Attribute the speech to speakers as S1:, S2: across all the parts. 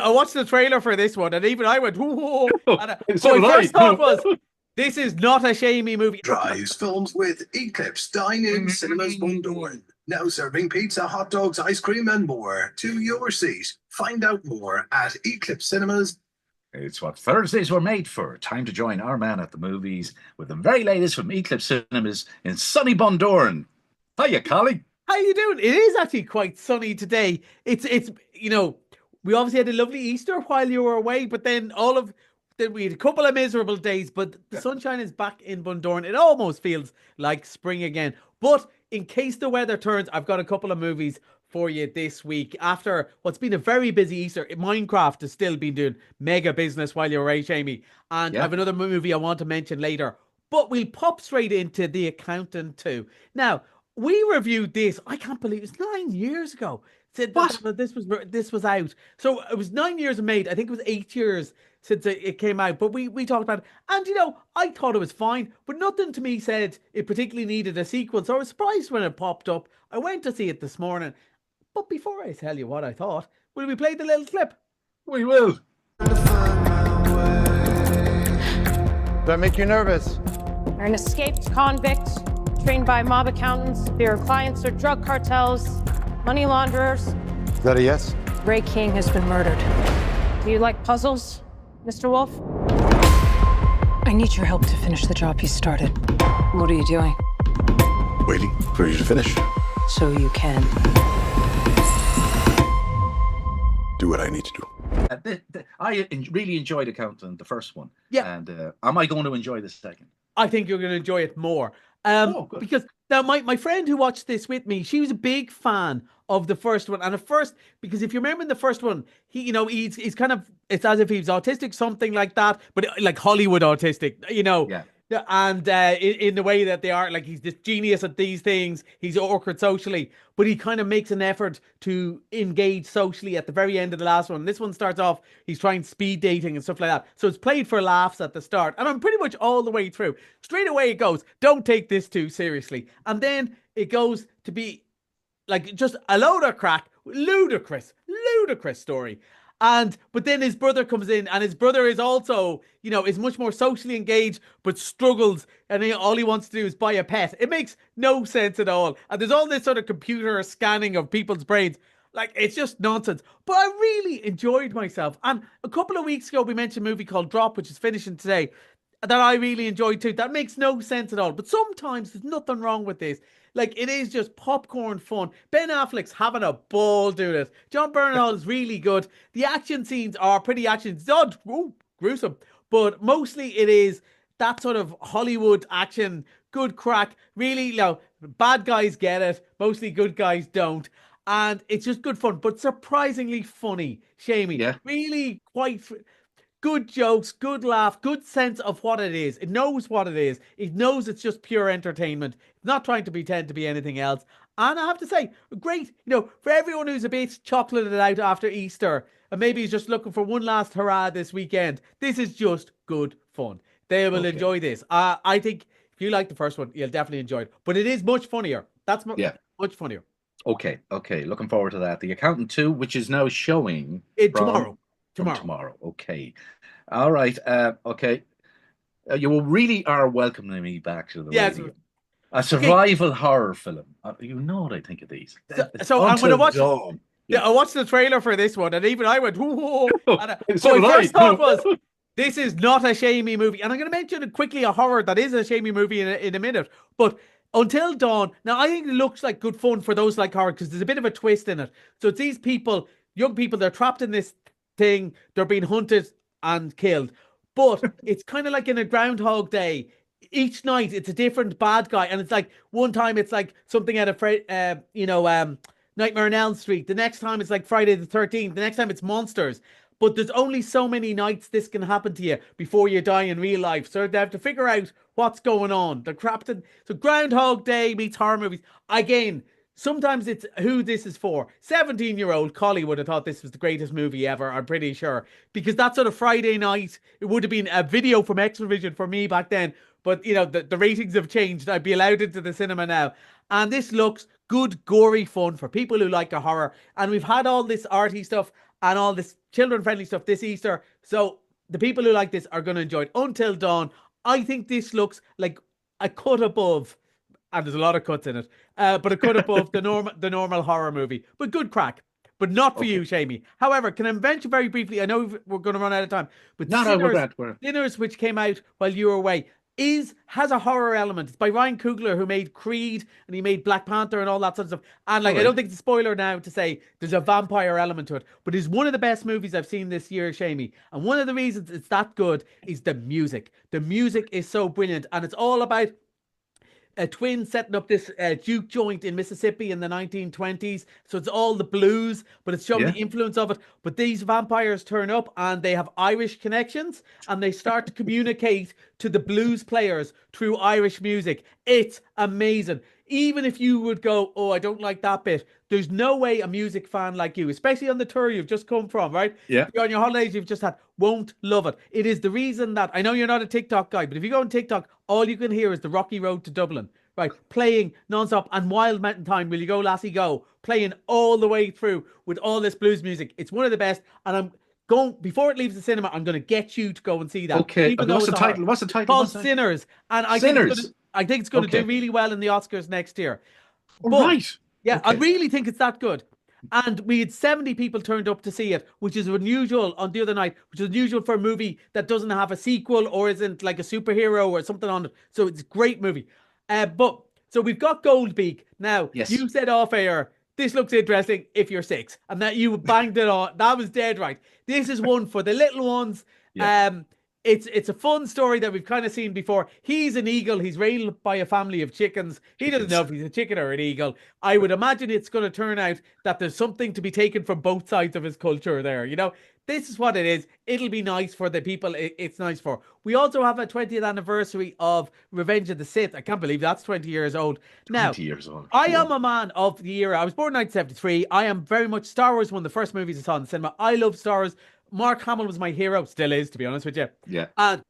S1: I watched the trailer for this one, and even I went, whoa.
S2: So
S1: So
S2: did
S1: my
S2: I.
S1: first thought was, this is not a shamey movie.
S3: Drives films with Eclipse Dine-In Cinemas Bundoran. Now serving pizza, hot dogs, ice cream, and more to your seat. Find out more at Eclipse Cinemas.
S2: It's what Thursdays were made for. Time to join our man at the movies with the very latest from Eclipse Cinemas in sunny Bundoran. Hiya, colleague.
S1: How you doing? It is actually quite sunny today. It's we obviously had a lovely Easter while you were away, but then we had a couple of miserable days, but the sunshine is back in Bundoran. It almost feels like spring again. But in case the weather turns, I've got a couple of movies for you this week. After what's been a very busy Easter, Minecraft has still been doing mega business while you're away, Jamie. And I
S2: Yeah.
S1: have another movie I want to mention later. But we'll pop straight into The Accountant too. Now, we reviewed this. I can't believe it's 9 years ago. Said
S2: What?
S1: that this was out. So it was 9 years made. I think it was 8 years since it came out. But we talked about it, and I thought it was fine. But nothing to me said it particularly needed a sequel. So I was surprised when it popped up. I went to see it this morning. But before I tell you what I thought, will we play the little clip?
S2: We will.
S4: Does that make you nervous?
S5: You're an escaped convict, trained by mob accountants. Your clients are drug cartels, money launderers.
S4: Is that a yes?
S5: Ray King has been murdered. Do you like puzzles, Mr. Wolf?
S6: I need your help to finish the job you started. What are you doing?
S7: Waiting for you to finish.
S6: So you can.
S7: Do what I need to do.
S2: Really enjoyed Accountant, the first one.
S1: Yeah.
S2: And am I going to enjoy the second?
S1: I think you're going to enjoy it more.
S2: Good.
S1: Because now my friend who watched this with me, she was a big fan of the first one. And at first, because if you remember in the first one, he's kind of, it's as if he was autistic, something like that, but like Hollywood autistic.
S2: Yeah.
S1: And in the way that they are, like, he's this genius at these things, he's awkward socially, but he kind of makes an effort to engage socially at the very end of the last one. This one starts off, he's trying speed dating and stuff like that. So it's played for laughs at the start. And I'm pretty much all the way through. Straight away it goes, don't take this too seriously. And then it goes to be like just a load of crack, ludicrous story. But then his brother comes in, and his brother is also, is much more socially engaged, but struggles, and all he wants to do is buy a pet. It makes no sense at all. And there's all this sort of computer scanning of people's brains. Like, it's just nonsense. But I really enjoyed myself. And a couple of weeks ago, we mentioned a movie called Drop, which is finishing today, that I really enjoyed too. That makes no sense at all. But sometimes there's nothing wrong with this. Like, it is just popcorn fun. Ben Affleck's having a ball doing it. John Bernthal is really good. The action scenes are pretty action. It's odd, gruesome. But mostly it is that sort of Hollywood action, good crack. Really, bad guys get it. Mostly good guys don't. And it's just good fun, but surprisingly funny, Shamey.
S2: Yeah.
S1: Really quite good jokes, good laugh, good sense of what it is. It knows what it is. It knows it's just pure entertainment. It's not trying to pretend to be anything else. And I have to say, great, for everyone who's a bit chocolated out after Easter and maybe is just looking for one last hurrah this weekend, this is just good fun. They will enjoy this. I think if you like the first one, you'll definitely enjoy it. But it is much funnier. That's much funnier.
S2: Okay. Looking forward to that. The Accountant 2, which is now showing
S1: Tomorrow.
S2: Tomorrow. Okay. All right. Okay. You really are welcoming me back to the radio. A survival horror film. You know what I think of these.
S1: So I'm going to watch.
S2: Dawn.
S1: Yeah, I watched the trailer for this one, and even I went, whoa.
S2: So
S1: my first
S2: did I.
S1: thought was, this is not a shamey movie. And I'm going to mention quickly a horror that is a shamey movie in a minute. But Until Dawn, now I think it looks like good fun for those like horror because there's a bit of a twist in it. So it's these people, young people, they're trapped in this thing, they're being hunted and killed. But it's kind of like in a Groundhog Day. Each night it's a different bad guy, and it's like one time it's like something out of Nightmare on Elm Street. The next time it's like Friday the 13th. The next time it's monsters. But there's only so many nights this can happen to you before you die in real life. So they have to figure out what's going on. They're trapped in. So Groundhog Day meets horror movies. Again, sometimes it's who this is for. 17-year-old Collie would have thought this was the greatest movie ever, I'm pretty sure. Because that sort of Friday night, it would have been a video from X-Vision for me back then. But, the ratings have changed. I'd be allowed into the cinema now. And this looks good, gory fun for people who like a horror. And we've had all this arty stuff. and all this children-friendly stuff this Easter. So the people who like this are going to enjoy it. Until Dawn, I think this looks like a cut above, and there's a lot of cuts in it, but a cut above the normal horror movie. But good crack. But not for you, Shamey. However, can I mention very briefly, I know we're going to run out of time, but Sinners, which came out while you were away, has a horror element. It's by Ryan Coogler, who made Creed and he made Black Panther and all that sort of stuff. And I don't think it's a spoiler now to say there's a vampire element to it, but it's one of the best movies I've seen this year, Shamey. And one of the reasons it's that good is the music. The music is so brilliant, and it's all about a twin setting up this juke joint in Mississippi in the 1920s. So it's all the blues, but it's showing the influence of it. But these vampires turn up and they have Irish connections, and they start to communicate to the blues players through Irish music. It's amazing. Even if you would go, oh, I don't like that bit, there's no way a music fan like you, especially on the tour you've just come from, right?
S2: Yeah.
S1: You're on your holidays you've just had, won't love it. It is the reason that, I know you're not a TikTok guy, but if you go on TikTok, all you can hear is the Rocky Road to Dublin, right? Playing non-stop, and Wild Mountain Time, Will You Go Lassie Go, playing all the way through with all this blues music. It's one of the best, and I'm going, before it leaves the cinema, I'm going to get you to go and see that.
S2: Okay. What's the title? What's the title?
S1: Called Sinners. And I think it's going to do really well in the Oscars next year.
S2: Right.
S1: Yeah, I really think it's that good. And we had 70 people turned up to see it, which is unusual on the other night, which is unusual for a movie that doesn't have a sequel or isn't like a superhero or something on it. So it's a great movie. So we've got Goldbeak. Now, you said off air, this looks interesting if you're 6. And that you banged it on. That was dead right. This is one for the little ones. Yeah. It's a fun story that we've kind of seen before. He's an eagle. He's raised by a family of chickens. He doesn't know if he's a chicken or an eagle. I would imagine it's going to turn out that there's something to be taken from both sides of his culture there. You know, this is what it is. It'll be nice for the people it's nice for. We also have a 20th anniversary of Revenge of the Sith. I can't believe that's 20 years old. Now,
S2: 20 years old.
S1: I am a man of the era. I was born in 1973. I am very much Star Wars, one of the first movies I saw in the cinema. I love Star Wars. Mark Hamill was my hero, still is, to be honest with you.
S2: Yeah.
S1: And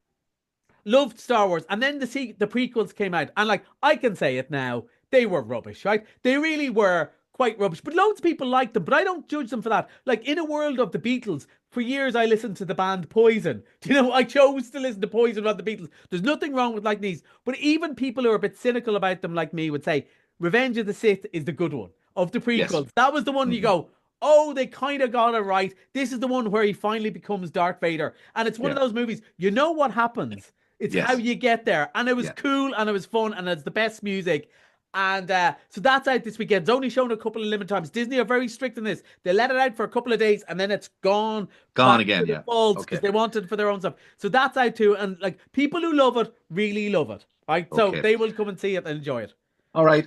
S1: loved Star Wars. And then the prequels came out. And like, I can say it now, they were rubbish, right? They really were quite rubbish. But loads of people liked them, but I don't judge them for that. Like, in a world of the Beatles, for years I listened to the band Poison. Do you know, I chose to listen to Poison about the Beatles. There's nothing wrong with liking these. But even people who are a bit cynical about them like me would say, Revenge of the Sith is the good one of the prequels. Yes. That was the one you go, oh, they kind of got it right. This is the one where he finally becomes Darth Vader. And it's one of those movies, you know what happens. It's how you get there. And it was cool and it was fun and it's the best music. And so that's out this weekend. It's only shown a couple of limited times. Disney are very strict in this. They let it out for a couple of days and then it's gone.
S2: Gone again,
S1: Because they wanted it for their own stuff. So that's out too. And like, people who love it really love it. Right? So they will come and see it and enjoy it.
S2: All right,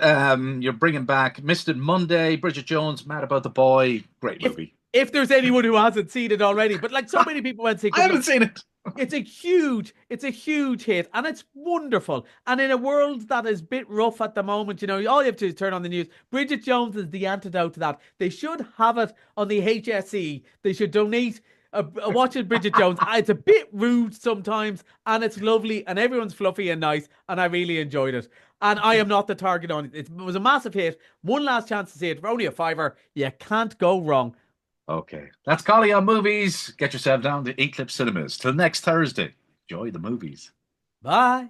S2: you're bringing back Missed It Monday, Bridget Jones, Mad About the Boy. Great movie.
S1: If there's anyone who hasn't seen it already, but like so many people went to see it.
S2: I haven't seen it.
S1: It's a huge hit and it's wonderful. And in a world that is a bit rough at the moment, you know, all you have to do is turn on the news. Bridget Jones is the antidote to that. They should have it on the HSE. They should donate watching Bridget Jones. It's a bit rude sometimes and it's lovely and everyone's fluffy and nice and I really enjoyed it. And I am not the target on it. It was a massive hit. One last chance to see it for only a $5. You can't go wrong.
S2: Okay. That's Collie on Movies. Get yourself down to Eclipse Cinemas. Till next Thursday. Enjoy the movies.
S1: Bye.